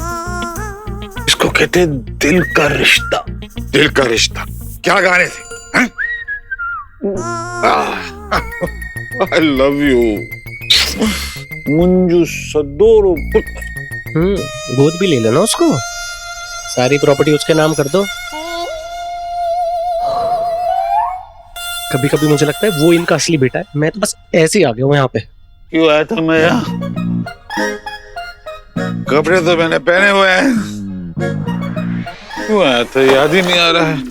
इसको कहते हैं दिल का रिश्ता। दिल का रिश्ता क्या गाने थे? I love you मुंजू सदोरो पुत्र। गोद भी ले लेना उसको। सारी प्रॉपर्टी उसके नाम कर दो। कभी कभी मुझे लगता है वो इनका असली बेटा है। मैं तो बस ऐसे ही आ गया हूँ यहाँ पे। क्यों आया था मैं यहाँ? कपड़े तो मैंने पहने हुए हैं। क्यों आया था याद ही नहीं आ रहा है।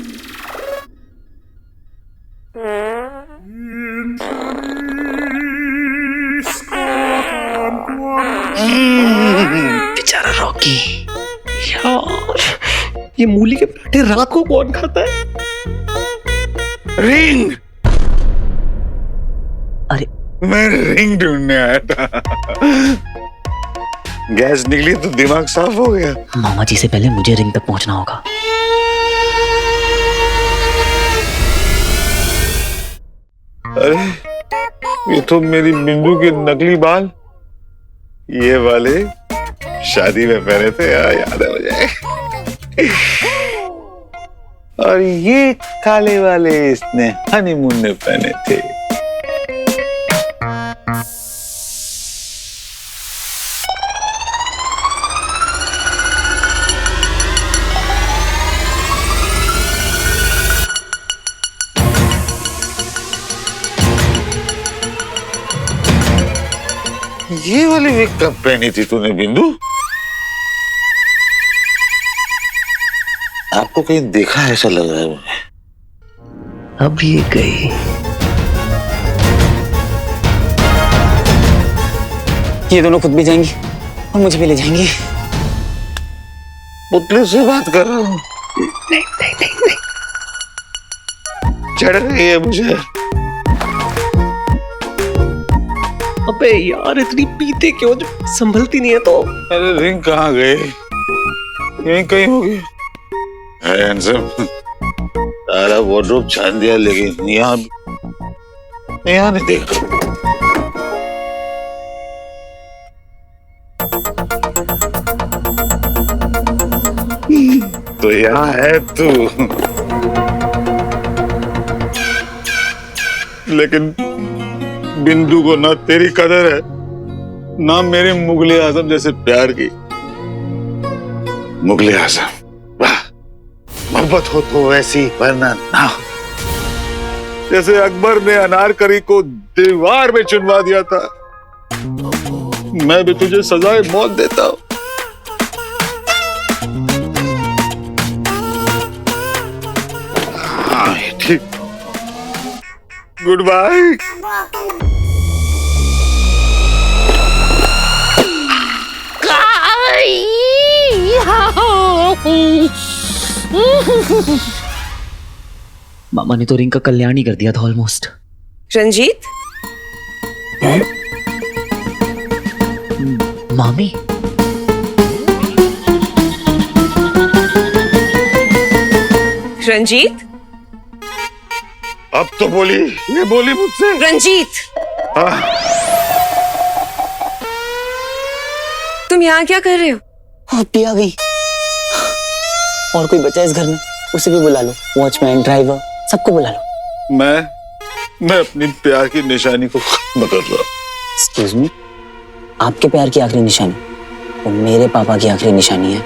बेचारा रॉकी यार, ये मूली के पराठे रात को कौन खाता है? रिंग। अरे मैं रिंग ढूंढने आया था। गैस निकली तो दिमाग साफ हो गया। मामा जी से पहले मुझे रिंग तक पहुंचना होगा। अरे ये तो मेरी बिंदु के नकली बाल। ये वाले शादी में पहने थे, याद है मुझे। और ये काले वाले इसने हनीमून में पहने थे। ये वाली विग कब पहनी थी तूने बिंदु? आपको कहीं देखा ऐसा लग रहा है मुझे। अब ये गई। ये दोनों खुद भी जाएंगी और मुझे भी ले जाएंगी। पुतले से बात कर रहा हूँ। नहीं नहीं नहीं नहीं। चढ़ रही है मुझे। अबे यार इतनी पीते क्यों? संभलती नहीं है तो। अरे रिंग कहाँ गए? यहीं कहीं होगी। हैंडसम सारा वार्डरोब छान दिया लेकिन यहाँ नहीं देखा। तो यहाँ है तू। लेकिन बिंदु को ना तेरी कदर है ना मेरे मुगले आजम जैसे प्यार की। मुगले आजम वाह, मोहब्बत हो तो वैसी, वरना ना। जैसे अकबर ने अनारकली को दीवार में चुनवा दिया था, मैं भी तुझे सजाए मौत देता हूं। ठीक, गुड बाय। मामा ने तो रिंग का कल्याण ही कर दिया था ऑलमोस्ट। रंजीत, मामी, रंजीत, अब तो बोली, ये बोली मुझसे। रंजीत, हाँ। तुम यहाँ क्या कर रहे हो? अभी आ गई। और कोई बचा इस घर में, उसे भी बुला लो, वॉचमैन, ड्राइवर, सबको बुला लो। मैं अपनी प्यार की निशानी को खत्म कर रहा। एक्सक्यूज मी, आपके प्यार की आखिरी निशानी वो मेरे पापा की आखिरी निशानी है।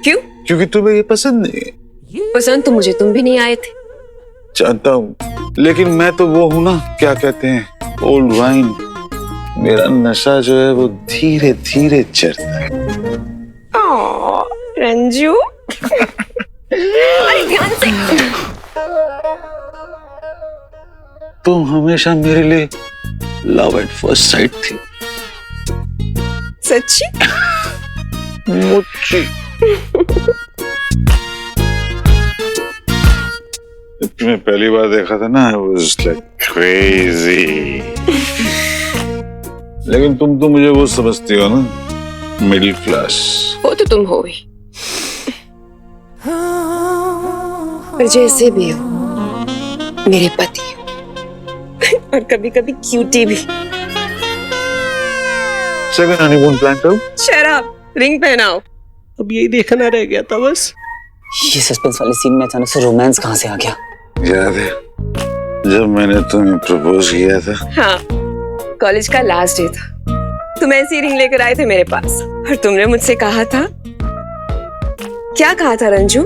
क्यों? क्योंकि तुम्हें ये पसंद नहीं है। पसंद तो मुझे तुम भी नहीं आए थे। जानता हूँ, लेकिन मैं तो वो हूँ ना, क्या कहते हैं, ओल्ड वाइन। मेरा नशा जो है वो धीरे धीरे चढ़ता है। रंजू, अरे ध्यान से। तुम हमेशा मेरे लिए लव एट फर्स्ट साइट थी। सच्ची? मुझे तुम्हें पहली बार देखा था ना, I was like crazy। लेकिन तुम तो मुझे वो समझती हो ना, मिडिल क्लास। वो तो तुम हो ही, पर जैसे भी हो मेरे पति हो, और कभी कभी क्यूटी भी। सेकंड हनीमून प्लान करो। शराब, रिंग पहनाओ। अब यही देखना रह गया था बस। ये सस्पेंस वाले सीन में अचानक से रोमांस कहाँ से आ गया? याद है जब मैंने तुम्हें प्रपोज किया था? हाँ, कॉलेज का लास्ट डे था। तुम ऐसी रिंग लेकर आए थे मेरे पास, और तुमने मुझसे कहा था, क्या कहा था रंजू?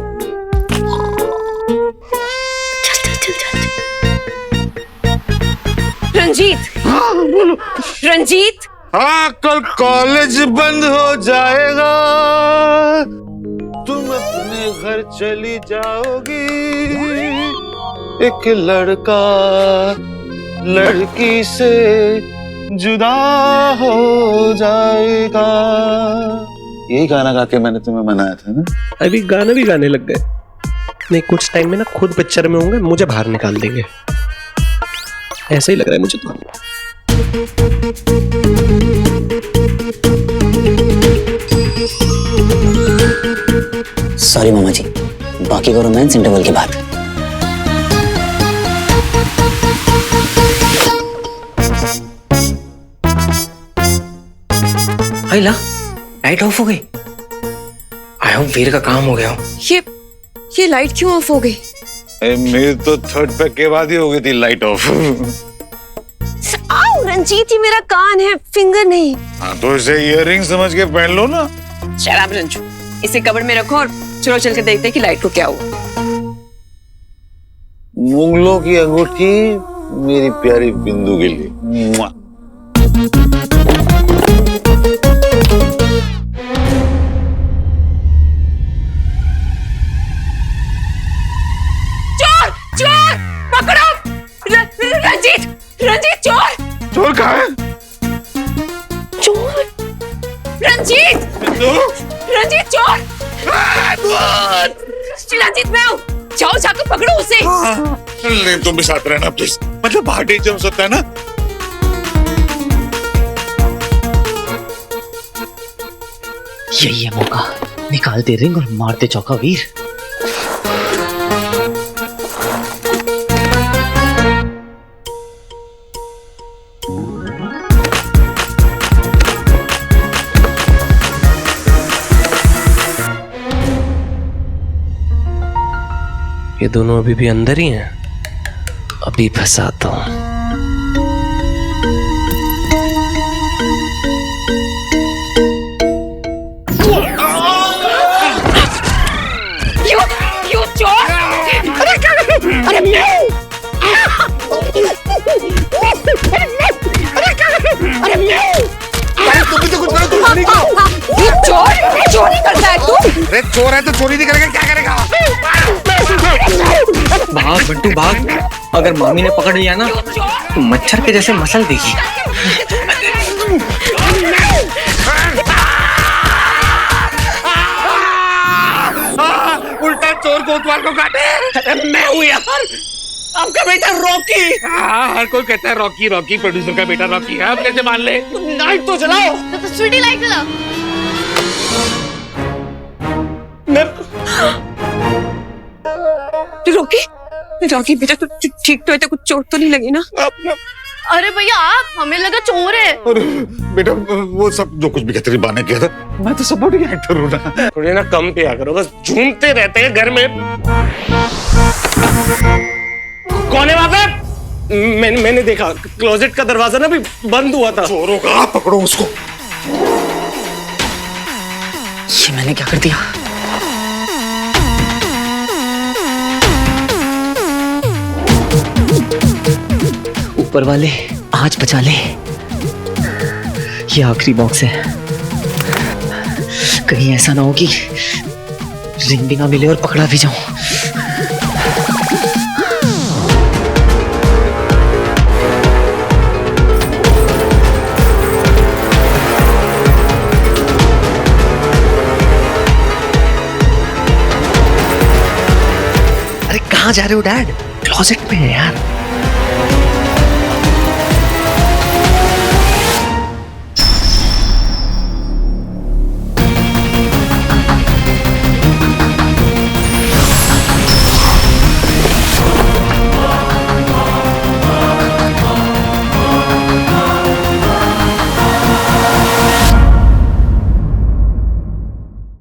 रंजीत, बोलो। रंजीत, हाँ, कल कॉलेज बंद हो जाएगा, तुम अपने घर चली जाओगी, एक लड़का लड़की से जुदा हो जाएगा। यही गाना गा के मैंने तुम्हें मनाया था ना। अभी गाना भी गाने लग गए। नहीं, कुछ टाइम में ना खुद पिक्चर में होंगे, मुझे बाहर निकाल देंगे। ऐसा ही लग रहा है मुझे तो। सॉरी मामा जी, बाकी का रोमांस इंटरवल के बाद। आइला, लाइट ऑफ हो गई। आई होप वीर का काम हो गया हो। ये लाइट क्यों ऑफ हो गई? मेरी तो थर्ड पैक के बाद ही हो गई थी लाइट ऑफ। आओ रंजीत, ये मेरा कान है, फिंगर नहीं। हाँ, तो इसे इयररिंग समझ के पहन लो ना। शराब रंजू, इसे कबर्ड में रखो और चलो चल के देखते हैं कि लाइट को क्या हुआ। मुंगलों की अंगूठी मेरी प्यारी बिंदु के लिए। मुआ। चोर, चोर, पकड़ो! रंजीत, रंजीत, चोर! चोर कहाँ है? चोर! रंजीत! रंजीत, चोर! रंजीत, मैं हूँ। जाओ, जाकर पकड़ो उसे। नहीं, तुम भी साथ रहना प्लीज। मतलब बाहर डेंजरस होता है ना। यही है मौका, निकालते रिंग और मारते चौका वीर। ये दोनों अभी भी अंदर ही हैं। अभी फंसाता हूं। You चोर! अरे मैं! अरे मैं! तुम भी तो कुछ करो, तुम नहीं करो। ये चोर! चोरी करता है तू? अरे चोर है तो चोरी नहीं करेगा, क्या करेगा? भाग बंटू भाग, अगर मामी ने पकड़ लिया ना तो मच्छर के जैसे मसल देगी। उल्टा चोर कोतवाल को काटे। मैं हूँ यार, आपका बेटा रॉकी। हर कोई कहता है रॉकी रॉकी, प्रोड्यूसर का बेटा रॉकी है। आप कैसे मान ले? लाइट तो जलाओ। तो स्वीटी लाइट जलाओ। रॉकी बेटा तो ठीक तो है, तो कुछ चोट तो नहीं लगी ना? अरे भैया आप, हमें लगा चोर है। अरे बेटा वो सब जो कुछ भी तेरी बा ने किया था, मैं तो सपोर्टिंग एक्टर हूँ ना। थोड़ी ना कम किया करो, बस झूमते रहते हैं घर में। कौन है वहां पे? मैंने देखा क्लोजेट का दरवाजा ना भी बंद हुआ था। चोरों का पकड़ो उसको। ये मैंने क्या कर दिया? ऊपर वाले आज बचा ले, ये आखिरी बॉक्स है। कहीं ऐसा ना हो कि रिंग भी ना मिले और पकड़ा भी जाऊं। अरे कहाँ जा रहे हो डैड? क्लोजेट में है यार।